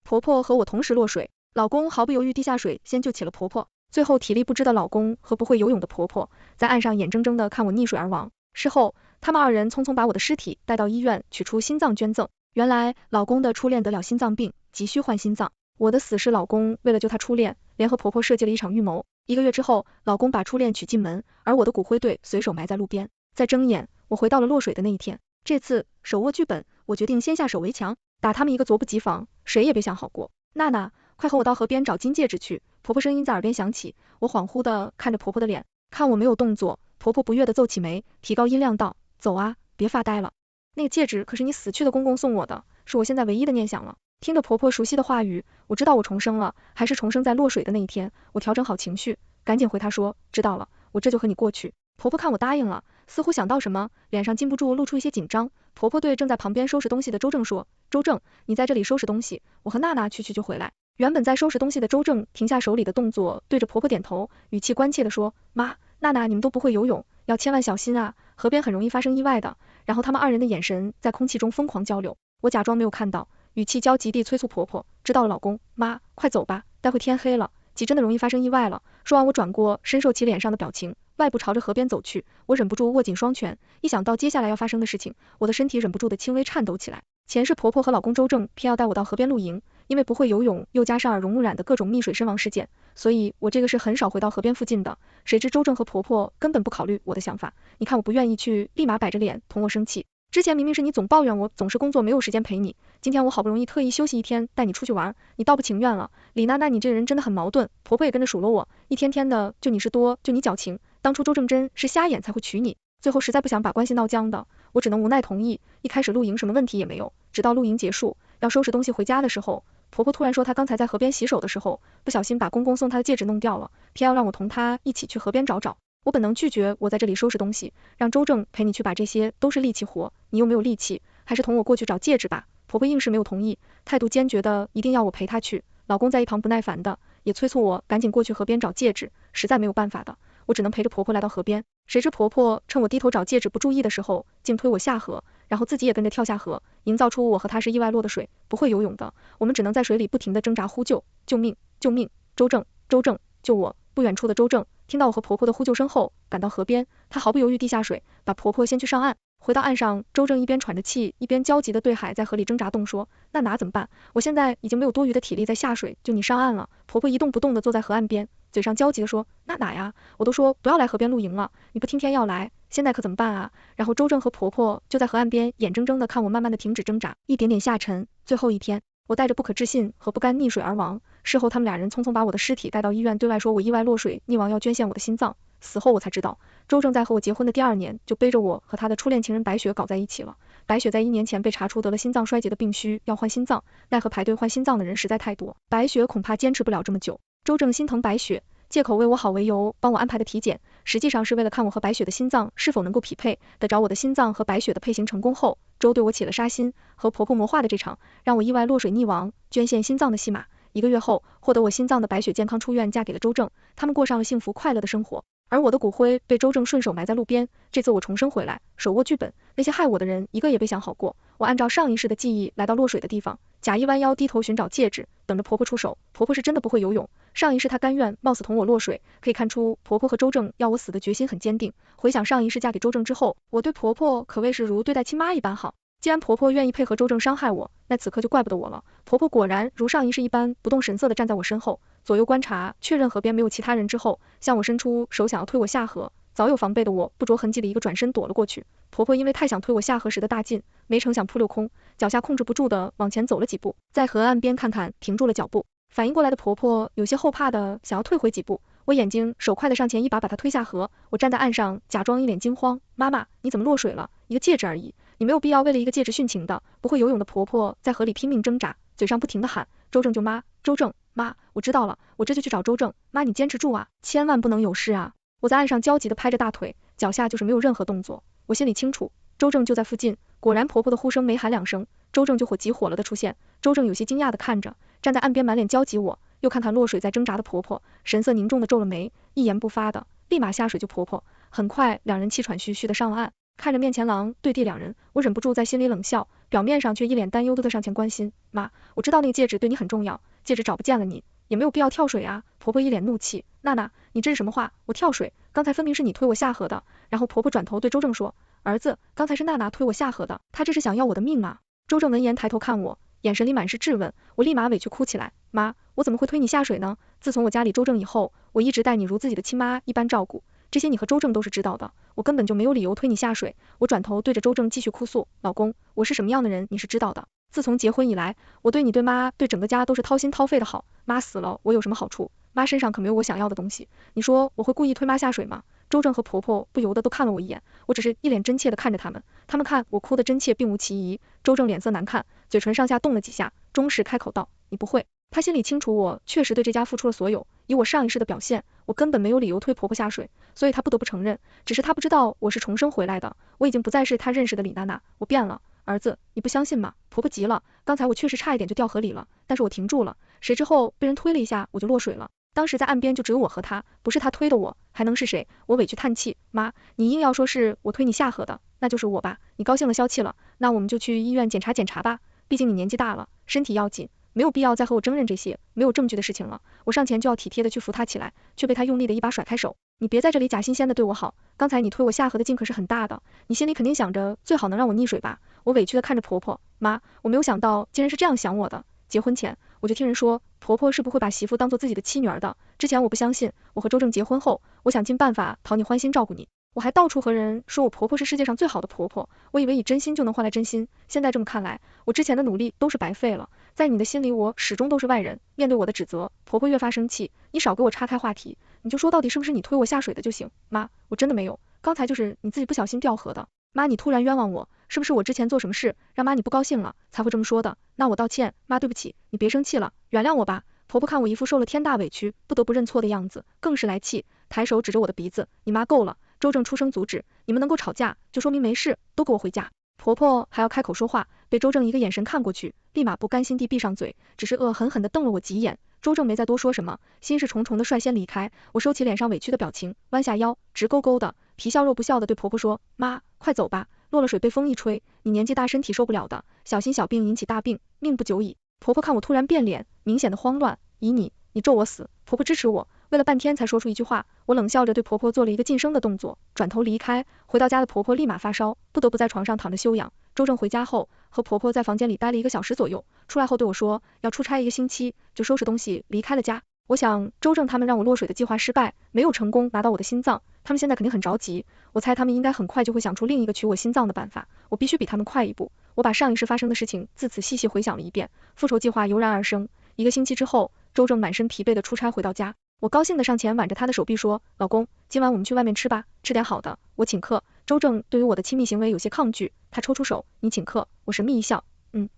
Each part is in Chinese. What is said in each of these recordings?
婆婆和我同时落水，老公毫不犹豫地下水先救起了婆婆，最后体力不支的老公和不会游泳的婆婆在岸上眼睁睁地看我溺水而亡。事后，他们二人匆匆把我的尸体带到医院取出心脏捐赠。原来老公的初恋得了心脏病，急需换心脏。我的死是老公为了救他初恋，联合婆婆设计了一场预谋。1个月之后，老公把初恋娶进门，而我的骨灰队随手埋在路边。在睁眼，我回到了落水的那一天。这次手握剧本，我决定先下手为强，打他们一个猝不及防，谁也别想好过。娜娜，快和我到河边找金戒指去！婆婆声音在耳边响起，我恍惚地看着婆婆的脸，看我没有动作，婆婆不悦地皱起眉，提高音量道：走啊，别发呆了。那个戒指可是你死去的公公送我的，是我现在唯一的念想了。听着婆婆熟悉的话语，我知道我重生了，还是重生在落水的那一天。我调整好情绪，赶紧回她说：知道了，我这就和你过去。婆婆看我答应了，似乎想到什么，脸上禁不住露出一些紧张。婆婆对正在旁边收拾东西的周正说：周正，你在这里收拾东西，我和娜娜去就回来。原本在收拾东西的周正停下手里的动作，对着婆婆点头，语气关切地说：妈，娜娜你们都不会游泳，要千万小心啊，河边很容易发生意外的。然后他们二人的眼神在空气中疯狂交流，我假装没有看到，语气焦急地催促婆婆：知道了老公，妈，快走吧，待会天黑了，急真的容易发生意外了。说完我转过深受其脸上的表情，外部朝着河边走去。我忍不住握紧双拳，一想到接下来要发生的事情，我的身体忍不住的轻微颤抖起来。前世婆婆和老公周正偏要带我到河边露营，因为不会游泳，又加上耳濡目染的各种溺水身亡事件，所以我这个是很少回到河边附近的。谁知周正和婆婆根本不考虑我的想法，你看我不愿意去，立马摆着脸同我生气。之前明明是你总抱怨我总是工作没有时间陪你，今天我好不容易特意休息一天带你出去玩，你倒不情愿了。李娜娜你这人真的很矛盾，婆婆也跟着数落我，一天天的就你事多，就你矫情，当初周正真是瞎眼才会娶你，最后实在不想把关系闹僵的，我只能无奈同意。一开始露营什么问题也没有，直到露营结束要收拾东西回家的时候，婆婆突然说她刚才在河边洗手的时候不小心把公公送她的戒指弄掉了，偏要让我同她一起去河边找找。我本能拒绝，我在这里收拾东西，让周正陪你去，把这些都是力气活，你又没有力气，还是同我过去找戒指吧。婆婆硬是没有同意，态度坚决的一定要我陪她去。老公在一旁不耐烦的也催促我赶紧过去河边找戒指，实在没有办法的，我只能陪着婆婆来到河边。谁知婆婆趁我低头找戒指不注意的时候，竟推我下河，然后自己也跟着跳下河，营造出我和她是意外落的水，不会游泳的，我们只能在水里不停的挣扎呼救，救命，救命，周正，周正，救我！不远处的周正听到我和婆婆的呼救声后，赶到河边，他毫不犹豫地下水，把婆婆先去上岸。回到岸上，周正一边喘着气，一边焦急地对海在河里挣扎动说：那哪怎么办？我现在已经没有多余的体力再下水救你上岸了。婆婆一动不动地坐在河岸边，嘴上焦急地说：那哪呀？我都说不要来河边露营了，你不听天要来，现在可怎么办啊？然后周正和婆婆就在河岸边眼睁睁地看我慢慢地停止挣扎，一点点下沉。最后一天，我带着不可置信和不甘溺水而亡。事后他们俩人匆匆把我的尸体带到医院，对外说我意外落水溺亡，要捐献我的心脏。死后我才知道，周正在和我结婚的第2年就背着我和他的初恋情人白雪搞在一起了。白雪在1年前被查出得了心脏衰竭的病需，要换心脏，奈何排队换心脏的人实在太多，白雪恐怕坚持不了这么久。周正心疼白雪，借口为我好为由帮我安排的体检，实际上是为了看我和白雪的心脏是否能够匹配。得着我的心脏和白雪的配型成功后，周对我起了杀心，和婆婆谋划的这场让我意外落水溺亡捐献心脏的戏码。1个月后，获得我心脏的白雪健康出院，嫁给了周正，他们过上了幸福快乐的生活。而我的骨灰被周正顺手埋在路边。这次我重生回来，手握剧本，那些害我的人一个也别想好过。我按照上一世的记忆来到落水的地方，假意弯腰低头寻找戒指，等着婆婆出手。婆婆是真的不会游泳，上一世她甘愿冒死同我落水，可以看出婆婆和周正要我死的决心很坚定。回想上一世嫁给周正之后，我对婆婆可谓是如对待亲妈一般好。既然婆婆愿意配合周正伤害我，那此刻就怪不得我了。婆婆果然如上一世一般不动神色地站在我身后，左右观察，确认河边没有其他人之后，向我伸出手想要推我下河。早有防备的我不着痕迹的一个转身躲了过去。婆婆因为太想推我下河时的大劲，没成想扑溜空，脚下控制不住的往前走了几步，在河岸边看看停住了脚步。反应过来的婆婆有些后怕的想要退回几步，我眼睛手快的上前一把把她推下河。我站在岸上假装一脸惊慌，妈妈你怎么落水了？一个戒指而已，你没有必要为了一个戒指殉情的。不会游泳的婆婆在河里拼命挣扎，嘴上不停的喊周正舅妈，周正妈，我知道了，我这就去找周正，妈你坚持住啊，千万不能有事啊。我在岸上焦急的拍着大腿，脚下就是没有任何动作。我心里清楚，周正就在附近。果然婆婆的呼声没喊2声，周正就急火了的出现。周正有些惊讶的看着站在岸边满脸焦急我，又看看落水在挣扎的婆婆，神色凝重的皱了眉，一言不发的立马下水救婆婆。很快2人气喘吁吁的上了岸，看着面前狼对地2人，我忍不住在心里冷笑，表面上却一脸担忧的上前关心。妈，我知道那个戒指对你很重要，戒指找不见了你，也没有必要跳水啊。婆婆一脸怒气，娜娜，你这是什么话？我跳水？刚才分明是你推我下河的。然后婆婆转头对周正说，儿子，刚才是娜娜推我下河的，她这是想要我的命啊。周正闻言抬头看我，眼神里满是质问，我立马委屈哭起来。妈，我怎么会推你下水呢？自从我家里周正以后，我一直待你如自己的亲妈一般照顾，这些你和周正都是知道的，我根本就没有理由推你下水。我转头对着周正继续哭诉，老公，我是什么样的人你是知道的。自从结婚以来，我对你对妈对整个家都是掏心掏肺的好，妈死了我有什么好处？妈身上可没有我想要的东西，你说我会故意推妈下水吗？周正和婆婆不由得都看了我一眼，我只是一脸真切的看着他们，他们看我哭的真切并无其疑。周正脸色难看，嘴唇上下动了几下，终是开口道，你不会。他心里清楚我确实对这家付出了所有，以我上一世的表现，我根本没有理由推婆婆下水，所以他不得不承认，只是他不知道我是重生回来的，我已经不再是他认识的李娜娜，我变了。儿子，你不相信吗？婆婆急了，刚才我确实差一点就掉河里了，但是我停住了，谁知后被人推了一下我就落水了。当时在岸边就只有我和他，不是他推的我，还能是谁？我委屈叹气，妈，你硬要说是我推你下河的，那就是我吧。你高兴了消气了，那我们就去医院检查检查吧，毕竟你年纪大了，身体要紧，没有必要再和我争论这些没有证据的事情了。我上前就要体贴的去扶他起来，却被他用力的一把甩开手。你别在这里假惺惺的对我好，刚才你推我下河的劲可是很大的，你心里肯定想着最好能让我溺水吧。我委屈的看着婆婆，妈，我没有想到竟然是这样想我的。结婚前我就听人说婆婆是不会把媳妇当做自己的妻女儿的，之前我不相信，我和周正结婚后，我想尽办法讨你欢心照顾你，我还到处和人说我婆婆是世界上最好的婆婆，我以为以真心就能换来真心，现在这么看来，我之前的努力都是白费了，在你的心里我始终都是外人。面对我的指责，婆婆越发生气，你少给我岔开话题，你就说到底是不是你推我下水的就行。妈，我真的没有，刚才就是你自己不小心掉河的。妈，你突然冤枉我，是不是我之前做什么事让妈你不高兴了才会这么说的？那我道歉，妈对不起，你别生气了，原谅我吧。婆婆看我一副受了天大委屈不得不认错的样子，更是来气，抬手指着我的鼻子，你妈够了。周正出声阻止，你们能够吵架就说明没事，都给我回家。婆婆还要开口说话，被周正一个眼神看过去，立马不甘心地闭上嘴，只是恶狠狠地瞪了我几眼。周正没再多说什么，心事重重的率先离开。我收起脸上委屈的表情，弯下腰，直勾勾的皮笑肉不笑的对婆婆说，妈，快走吧，落了水被风一吹，你年纪大身体受不了的，小心小病引起大病，命不久矣。婆婆看我突然变脸，明显的慌乱，以你咒我死。婆婆支持我，为了半天才说出一句话。我冷笑着对婆婆做了一个噤声的动作，转头离开。回到家的婆婆立马发烧，不得不在床上躺着休养。周正回家后，和婆婆在房间里待了1个小时左右，出来后对我说要出差1个星期，就收拾东西离开了家。我想周正他们让我落水的计划失败，没有成功拿到我的心脏，他们现在肯定很着急，我猜他们应该很快就会想出另一个取我心脏的办法，我必须比他们快一步。我把上一世发生的事情自此细细回想了一遍，复仇计划油然而生。1个星期之后，周正满身疲惫的出差回到家，我高兴的上前挽着他的手臂说，老公，今晚我们去外面吃吧，吃点好的，我请客。周正对于我的亲密行为有些抗拒，他抽出手，你请客。我神秘一笑，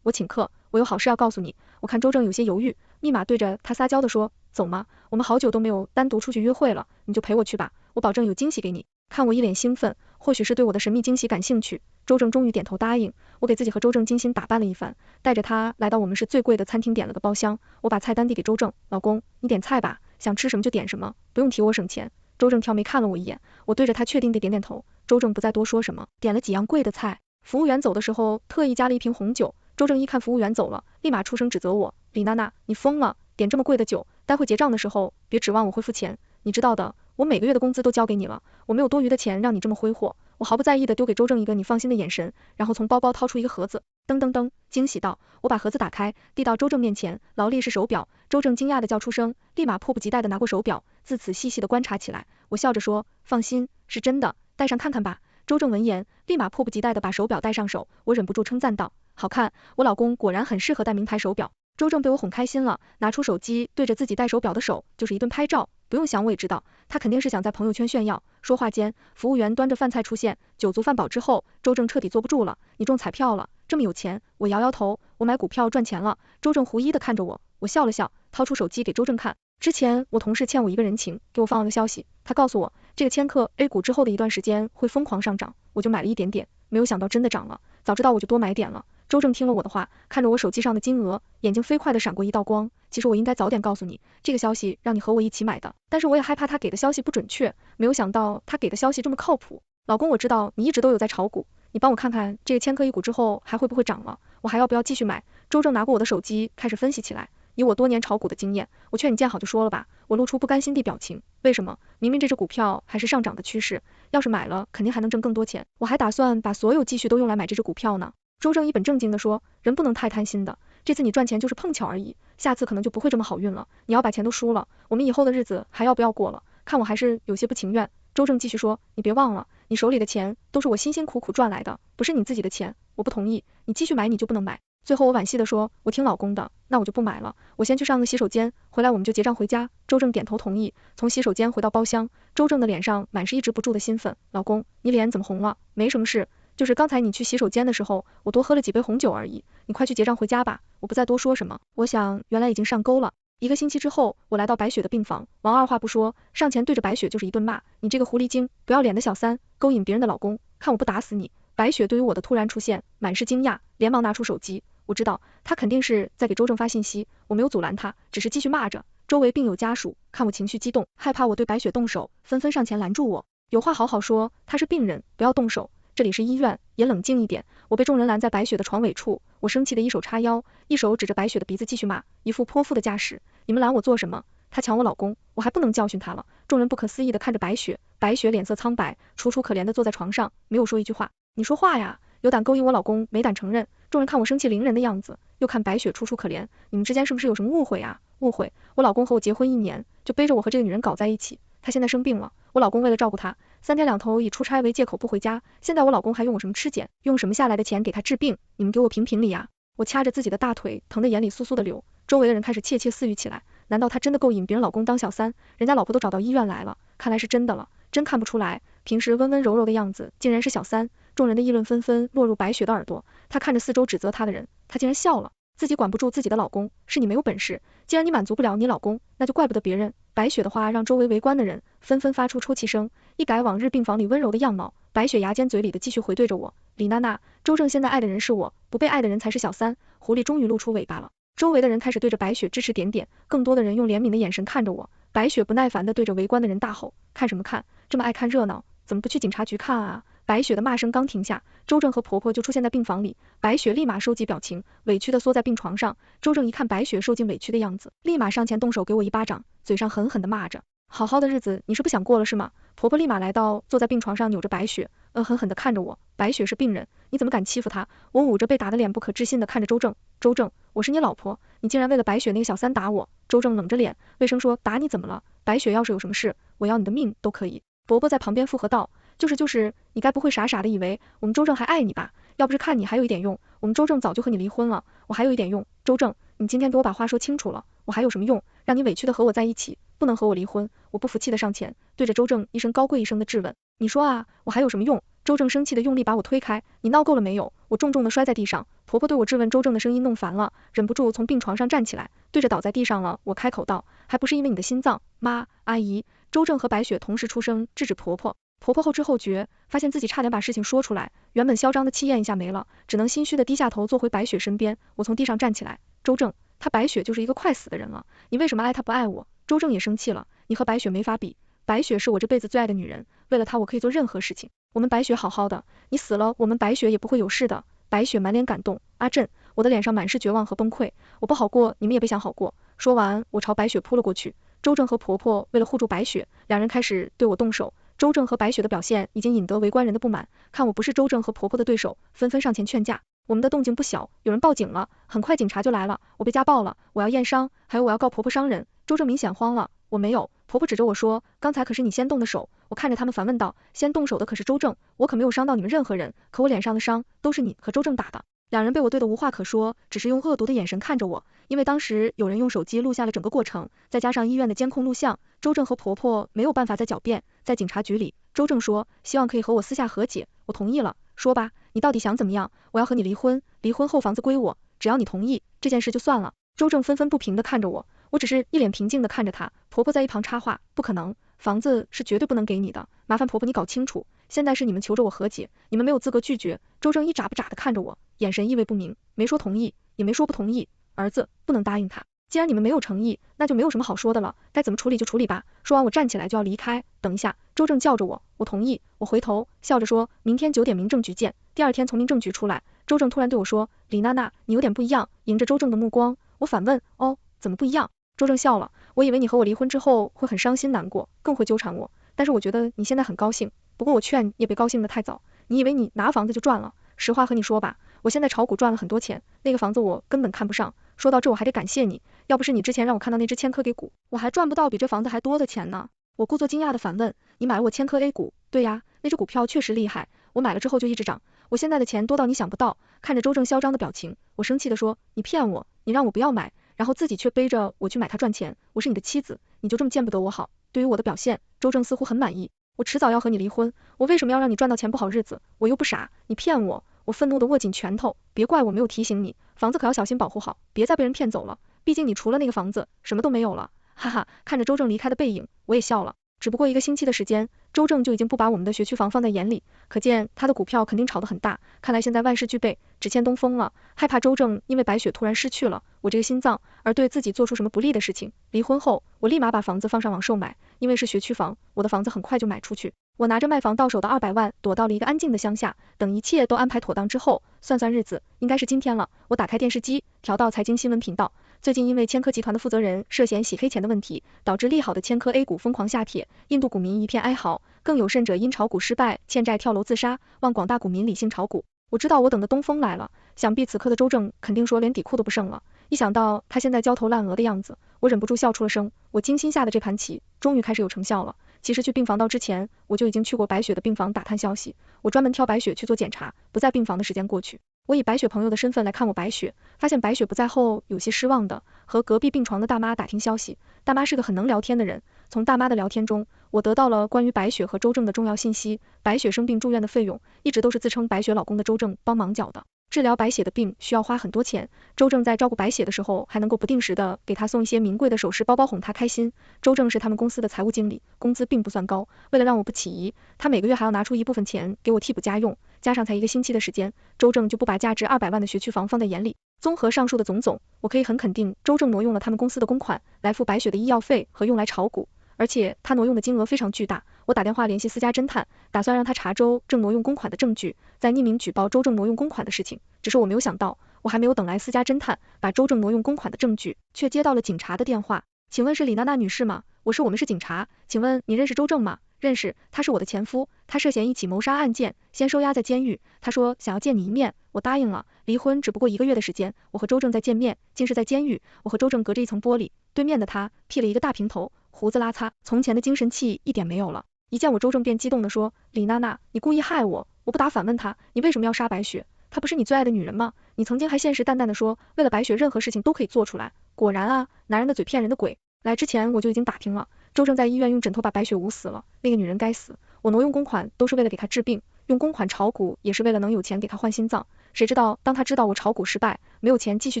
我请客，我有好事要告诉你。我看周正有些犹豫，立马对着他撒娇的说，走吗？我们好久都没有单独出去约会了，你就陪我去吧，我保证有惊喜给你。看我一脸兴奋，或许是对我的神秘惊喜感兴趣，周正终于点头答应。我给自己和周正精心打扮了一番，带着他来到我们市最贵的餐厅，点了个包厢。我把菜单递给周正，老公，你点菜吧，想吃什么就点什么，不用提我省钱。周正挑眉看了我一眼，我对着他确定地点点头。周正不再多说什么，点了几样贵的菜。服务员走的时候特意加了1瓶红酒。周正一看服务员走了，立马出声指责我，李娜娜，你疯了，点这么贵的酒，待会结账的时候别指望我会付钱，你知道的，我每个月的工资都交给你了，我没有多余的钱让你这么挥霍。我毫不在意的丢给周正一个你放心的眼神，然后从包包掏出一个盒子，噔噔噔，惊喜道，我把盒子打开，递到周正面前，劳力士手表。周正惊讶的叫出声，立马迫不及待的拿过手表，自此细细的观察起来。我笑着说，放心，是真的，戴上看看吧。周正闻言，立马迫不及待的把手表戴上手，我忍不住称赞道，好看，我老公果然很适合戴名牌手表。周正被我哄开心了，拿出手机对着自己戴手表的手就是一顿拍照，不用想我也知道，他肯定是想在朋友圈炫耀。说话间，服务员端着饭菜出现，酒足饭饱之后，周正彻底坐不住了，你中彩票了，这么有钱？我摇摇头，我买股票赚钱了。周正狐疑的看着我，我笑了笑，掏出手机给周正看。之前我同事欠我一个人情，给我放了个消息，他告诉我这个千克 A 股之后的一段时间会疯狂上涨，我就买了一点点，没有想到真的涨了，早知道我就多买点了。周正听了我的话，看着我手机上的金额，眼睛飞快的闪过一道光，其实我应该早点告诉你，这个消息让你和我一起买的，但是我也害怕他给的消息不准确，没有想到他给的消息这么靠谱。老公，我知道你一直都有在炒股，你帮我看看这个千颗一股之后还会不会涨了，我还要不要继续买？周正拿过我的手机开始分析起来，以我多年炒股的经验，我劝你见好就说了吧。我露出不甘心地表情，为什么？明明这只股票还是上涨的趋势，要是买了肯定还能挣更多钱，我还打算把所有积蓄都用来买这只股票呢。周正一本正经地说，人不能太贪心的，这次你赚钱就是碰巧而已，下次可能就不会这么好运了，你要把钱都输了，我们以后的日子还要不要过了？看我还是有些不情愿。周正继续说，你别忘了，你手里的钱都是我辛辛苦苦赚来的，不是你自己的钱，我不同意，你继续买你就不能买。最后我惋惜地说，我听老公的，那我就不买了，我先去上个洗手间，回来我们就结账回家。周正点头同意，从洗手间回到包厢，周正的脸上满是抑制不住的兴奋。老公，你脸怎么红了？没什么事，就是刚才你去洗手间的时候，我多喝了几杯红酒而已，你快去结账回家吧，我不再多说什么。我想原来已经上钩了。1个星期之后，我来到白雪的病房，王二话不说，上前对着白雪就是一顿骂，你这个狐狸精，不要脸的小三，勾引别人的老公，看我不打死你。白雪对于我的突然出现满是惊讶，连忙拿出手机，我知道他肯定是在给周正发信息，我没有阻拦他，只是继续骂着。周围病友家属看我情绪激动，害怕我对白雪动手，纷纷上前拦住我，有话好好说，他是病人，不要动手，这里是医院，也冷静一点。我被众人拦在白雪的床尾处，我生气的一手叉腰，一手指着白雪的鼻子继续骂，一副泼妇的架势，你们拦我做什么？他抢我老公，我还不能教训他了。众人不可思议的看着白雪，白雪脸色苍白，楚楚可怜的坐在床上，没有说一句话。你说话呀，有胆勾引我老公，没胆承认。众人看我生气凌人的样子，又看白雪楚楚可怜，你们之间是不是有什么误会啊？误会？我老公和我结婚1年，就背着我和这个女人搞在一起，他现在生病了，我老公为了照顾他，3天2头以出差为借口不回家，现在我老公还用我什么吃碱，用什么下来的钱给他治病，你们给我评评理啊！我掐着自己的大腿，疼得眼里簌簌的流，周围的人开始窃窃私语起来，难道他真的勾引别人老公当小三？人家老婆都找到医院来了，看来是真的了，真看不出来，平时温温柔柔的样子，竟然是小三。众人的议论纷纷落入白雪的耳朵，她看着四周指责她的人，她竟然笑了，自己管不住自己的老公，是你没有本事，既然你满足不了你老公，那就怪不得别人。白雪的话让周围围观的人纷纷发出抽泣声，一改往日病房里温柔的样貌，白雪牙尖嘴里的继续回对着我，李娜娜，周正现在爱的人是我，不被爱的人才是小三。狐狸终于露出尾巴了，周围的人开始对着白雪支持点点，更多的人用怜悯的眼神看着我。白雪不耐烦地对着围观的人大吼，看什么看，这么爱看热闹，怎么不去警察局看啊？白雪的骂声刚停下，周正和婆婆就出现在病房里，白雪立马收集表情，委屈地缩在病床上。周正一看白雪受尽委屈的样子，立马上前动手给我一巴掌，嘴上狠狠地骂着，好好的日子你是不想过了是吗？婆婆立马来到，坐在病床上扭着白雪，恶狠狠地看着我，白雪是病人，你怎么敢欺负她？我捂着被打的脸不可置信地看着周正，周正，我是你老婆，你竟然为了白雪那个小三打我。周正冷着脸，厉声说，打你怎么了？白雪要是有什么事，我要你的命都可以。伯伯在旁边附和道，就是，你该不会傻傻的以为我们周正还爱你吧？要不是看你还有一点用，我们周正早就和你离婚了，我还有一点用。周正，你今天给我把话说清楚了，我还有什么用？让你委屈的和我在一起，不能和我离婚。我不服气的上前，对着周正一声高贵一声的质问，你说啊，我还有什么用？周正生气的用力把我推开，你闹够了没有？我重重的摔在地上，婆婆对我质问周正的声音弄烦了，忍不住从病床上站起来，对着倒在地上了我开口道，还不是因为你的心脏，妈，阿姨。周正和白雪同时出声制止婆婆，婆婆后知后觉，发现自己差点把事情说出来，原本嚣张的气焰一下没了，只能心虚的低下头坐回白雪身边。我从地上站起来，周正，他白雪就是一个快死的人了，你为什么爱他不爱我？周正也生气了，你和白雪没法比，白雪是我这辈子最爱的女人，为了她我可以做任何事情，我们白雪好好的，你死了我们白雪也不会有事的。白雪满脸感动，阿震，我的脸上满是绝望和崩溃，我不好过，你们也别想好过。说完，我朝白雪扑了过去。周正和婆婆为了护住白雪，两人开始对我动手。周正和白雪的表现已经引得围观人的不满，看我不是周正和婆婆的对手，纷纷上前劝架。我们的动静不小，有人报警了，很快警察就来了，我被家暴了，我要验伤，还有我要告婆婆伤人。周正明显慌了，我没有。婆婆指着我说，刚才可是你先动的手。我看着他们反问道，先动手的可是周正，我可没有伤到你们任何人，可我脸上的伤都是你和周正打的。两人被我对得无话可说，只是用恶毒的眼神看着我，因为当时有人用手机录下了整个过程，再加上医院的监控录像，周正和婆婆没有办法再狡辩。在警察局里，周正说希望可以和我私下和解，我同意了，说吧，你到底想怎么样？我要和你离婚，离婚后房子归我，只要你同意，这件事就算了。周正愤愤不平地看着我，我只是一脸平静地看着他。婆婆在一旁插话，不可能，房子是绝对不能给你的，麻烦婆婆你搞清楚，现在是你们求着我和解，你们没有资格拒绝。周正一眨不眨地看着我，眼神意味不明，没说同意，也没说不同意，儿子，不能答应他。既然你们没有诚意，那就没有什么好说的了，该怎么处理就处理吧。说完我站起来就要离开，等一下，周正叫着我，我同意。我回头笑着说，明天9点民政局见。第二天从民政局出来，周正突然对我说，李娜娜，你有点不一样。迎着周正的目光，我反问，哦，怎么不一样？周正笑了，我以为你和我离婚之后会很伤心难过，更会纠缠我，但是我觉得你现在很高兴，不过我劝你也别高兴得太早，你以为你拿房子就赚了？实话和你说吧，我现在炒股赚了很多钱，那个房子我根本看不上。说到这我还得感谢你，要不是你之前让我看到那只千科 A 股，我还赚不到比这房子还多的钱呢。我故作惊讶的反问，你买了我千科 A 股？对呀，那只股票确实厉害，我买了之后就一直涨，我现在的钱多到你想不到。看着周正嚣张的表情，我生气的说，你骗我，你让我不要买，然后自己却背着我去买它赚钱，我是你的妻子，你就这么见不得我好？对于我的表现，周正似乎很满意，我迟早要和你离婚，我为什么要让你赚到钱不好日子？我又不傻，你骗我！我愤怒的握紧拳头，别怪我没有提醒你，房子可要小心保护好，别再被人骗走了，毕竟你除了那个房子，什么都没有了。哈哈，看着周正离开的背影，我也笑了。只不过1个星期的时间，周正就已经不把我们的学区房放在眼里，可见他的股票肯定炒得很大，看来现在万事俱备，只欠东风了。害怕周正因为白雪突然失去了我这个心脏，而对自己做出什么不利的事情。离婚后，我立马把房子放上网售买，因为是学区房，我的房子很快就买出去。我拿着卖房到手的200万，躲到了一个安静的乡下，等一切都安排妥当之后，算算日子，应该是今天了。我打开电视机，调到财经新闻频道。最近因为千科集团的负责人涉嫌洗黑钱的问题，导致利好的千科 A 股疯狂下帖，印度股民一片哀嚎，更有甚者因炒股失败欠债跳楼自杀，望广大股民理性炒股。我知道我等的东风来了，想必此刻的周正肯定说连底裤都不剩了。一想到他现在焦头烂额的样子，我忍不住笑出了声。我精心下的这盘棋终于开始有成效了。其实去病房到之前，我就已经去过白雪的病房打探消息，我专门挑白雪去做检查，不在病房的时间过去。我以白雪朋友的身份来看我白雪，发现白雪不在后，有些失望的和隔壁病床的大妈打听消息。大妈是个很能聊天的人，从大妈的聊天中，我得到了关于白雪和周正的重要信息。白雪生病住院的费用，一直都是自称白雪老公的周正帮忙缴的。治疗白雪的病需要花很多钱，周正在照顾白雪的时候，还能够不定时的给她送一些名贵的首饰包包哄她开心。周正是他们公司的财务经理，工资并不算高，为了让我不起疑，他每个月还要拿出一部分钱给我替补家用，加上才1个星期的时间，周正就不把价值200万的学区房放在眼里。综合上述的种种，我可以很肯定，周正挪用了他们公司的公款来付白雪的医药费和用来炒股，而且他挪用的金额非常巨大。我打电话联系私家侦探，打算让他查周正挪用公款的证据，再匿名举报周正挪用公款的事情。只是我没有想到，我还没有等来私家侦探把周正挪用公款的证据，却接到了警察的电话。请问是李娜娜女士吗？我们是警察，请问你认识周正吗？认识，他是我的前夫，他涉嫌一起谋杀案件，先收押在监狱。他说想要见你一面，我答应了。离婚只不过1个月的时间，我和周正在见面，竟是在监狱。我和周正隔着一层玻璃，对面的他剃了一个大平头，胡子拉碴，从前的精神气一点没有了。一见我，周正便激动地说，李娜娜，你故意害我。我不答反问他，你为什么要杀白雪？她不是你最爱的女人吗？你曾经还信誓旦旦地说，为了白雪任何事情都可以做出来。果然啊，男人的嘴骗人的鬼。来之前我就已经打听了，周正在医院用枕头把白雪捂死了，那个女人该死。我挪用公款都是为了给她治病，用公款炒股也是为了能有钱给她换心脏。谁知道当他知道我炒股失败，没有钱继续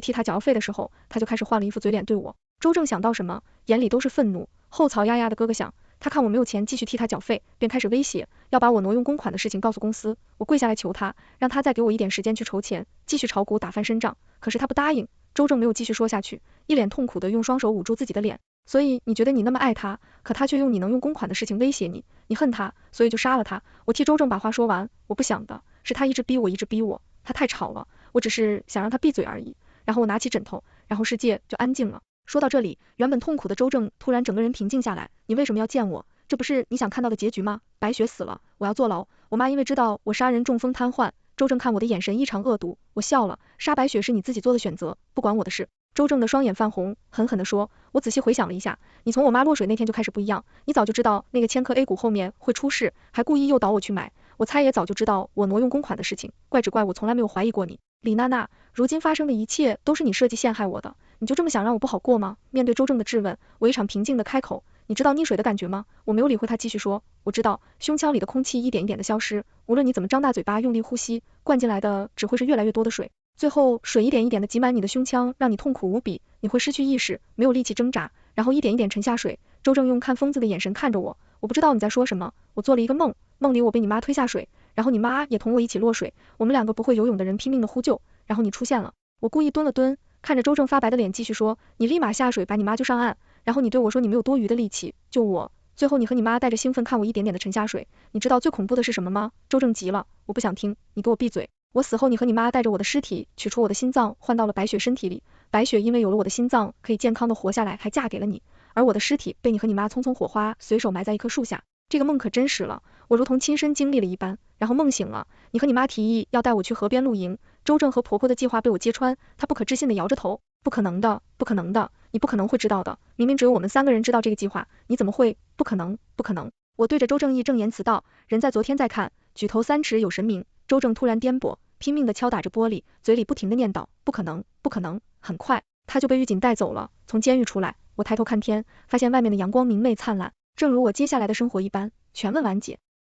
替他缴费的时候，他就开始换了一副嘴脸对我。周正想到什么，眼里都是愤怒，后槽呀呀的咯咯响。他看我没有钱继续替他缴费，便开始威胁，要把我挪用公款的事情告诉公司。我跪下来求他，让他再给我一点时间去筹钱，继续炒股打翻身仗。可是他不答应。周正没有继续说下去，一脸痛苦的用双手捂住自己的脸。所以你觉得你那么爱他，可他却用你能用公款的事情威胁你，你恨他，所以就杀了他。我替周正把话说完，我不想的是他一直逼我，他太吵了，我只是想让他闭嘴而已。然后我拿起枕头，然后世界就安静了。说到这里，原本痛苦的周正突然整个人平静下来。你为什么要见我？这不是你想看到的结局吗？白雪死了，我要坐牢。我妈因为知道我杀人中风瘫痪。周正看我的眼神异常恶毒，我笑了，杀白雪是你自己做的选择，不关我的事。周正的双眼泛红，狠狠地说，我仔细回想了一下，你从我妈落水那天就开始不一样，你早就知道那个千科 A 股后面会出事，还故意诱导我去买，我猜也早就知道我挪用公款的事情，怪只怪我从来没有怀疑过你。李娜娜，如今发生的一切都是你设计陷害我的，你就这么想让我不好过吗？面对周正的质问，我异常平静地开口，你知道溺水的感觉吗？我没有理会他，继续说，我知道，胸腔里的空气一点一点的消失，无论你怎么张大嘴巴用力呼吸，灌进来的只会是越来越多的水，最后水一点一点的挤满你的胸腔，让你痛苦无比，你会失去意识，没有力气挣扎，然后一点一点沉下水。周正用看疯子的眼神看着我，我不知道你在说什么。我做了一个梦，梦里我被你妈推下水，然后你妈也同我一起落水，我们两个不会游泳的人拼命的呼救，然后你出现了。我故意蹲了蹲，看着周正发白的脸继续说，你立马下水把你妈救上岸，然后你对我说你没有多余的力气救我，最后你和你妈带着兴奋看我一点点的沉下水，你知道最恐怖的是什么吗？周正急了，我不想听，你给我闭嘴。我死后你和你妈带着我的尸体取出我的心脏换到了白雪身体里，白雪因为有了我的心脏可以健康的活下来，还嫁给了你，而我的尸体被你和你妈匆匆火花随手埋在一棵树下。这个梦可真实了，我如同亲身经历了一般。然后梦醒了，你和你妈提议要带我去河边露营，周正和婆婆的计划被我揭穿，她不可置信的摇着头，不可能的，不可能的，你不可能会知道的，明明只有我们3个人知道这个计划，你怎么会？不可能，不可能。我对着周正义正言辞道，人在昨天再看，举头3尺有神明。周正突然颠簸，拼命地敲打着玻璃，嘴里不停地念叨，不可能，不可能。很快，他就被狱警带走了。从监狱出来，我抬头看天，发现外面的阳光明媚灿烂，正如我接下来的生活一般。全文完结。